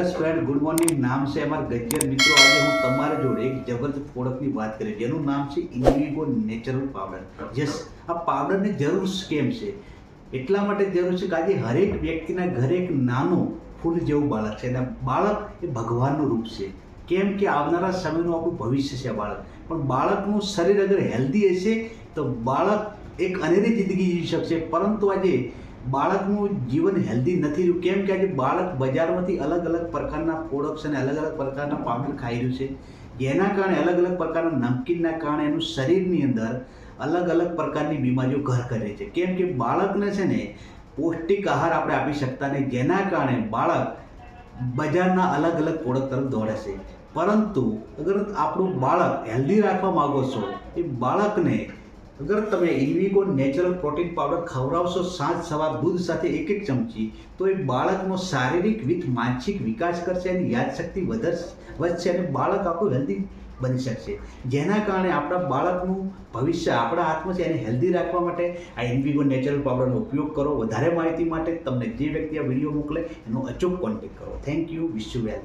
Yes friend, good morning. નામ છે અમારા ગજ્જર મિત્રો. આજે હું તમારા જોડે એક જબરદસ્ત પ્રોડક્ટની વાત કરીશ જેનું નામ છે ઇન્ડિગો નેચરલ પાવડર. યસ, આ પાવડરની જરૂર કેમ છે? એટલા માટે જરૂર છે કે આજે હરેક વ્યક્તિના ઘરે એક નાનું ફૂલ જેવું બાળક છે અને બાળક એ ભગવાનનું રૂપ છે. કેમ કે આવનારા સમયનું આપણું ભવિષ્ય છે બાળક. પણ બાળકનું શરીર અગર હેલ્ધી હશે તો બાળક એક અનેરી જિંદગી જીવી શકશે. પરંતુ આજે બાળકનું જીવન હેલ્ધી નથી રહ્યું. કેમ કે આજે બાળક બજારમાંથી અલગ અલગ પ્રકારના પ્રોડક્ટ્સ અને અલગ અલગ પ્રકારના પાવડર ખાઈ રહ્યું છે, જેના કારણે અલગ અલગ પ્રકારના નમકીનના કારણે એનું શરીરની અંદર અલગ અલગ પ્રકારની બીમારીઓ ઘર કરે છે. કેમ કે બાળકને છે ને પૌષ્ટિક આહાર આપણે આપી શકતા નહીં, જેના કારણે બાળક બજારના અલગ અલગ પ્રોડક્ટ તરફ દોડે છે. પરંતુ અગર આપણું બાળક હેલ્ધી રાખવા માગો છો, એ બાળકને અગર તમે ઇન્ડિગો નેચરલ પ્રોટીન પાવડર ખવડાવશો સાંજ સવાર દૂધ સાથે એક એક ચમચી, તો એ બાળકનો શારીરિક વિથ માનસિક વિકાસ કરશે, એની યાદશક્તિ વધશે અને બાળક આપણું હેલ્ધી બની શકશે. જેના કારણે આપણા બાળકનું ભવિષ્ય આપણા હાથમાં છે. એને હેલ્ધી રાખવા માટે આ ઇન્ડિગો નેચરલ પાવડરનો ઉપયોગ કરો. વધારે માહિતી માટે તમને જે વ્યક્તિ આ વિડીયો મોકલે એનો અચૂક કોન્ટેક્ટ કરો. Thank you. Wish you well.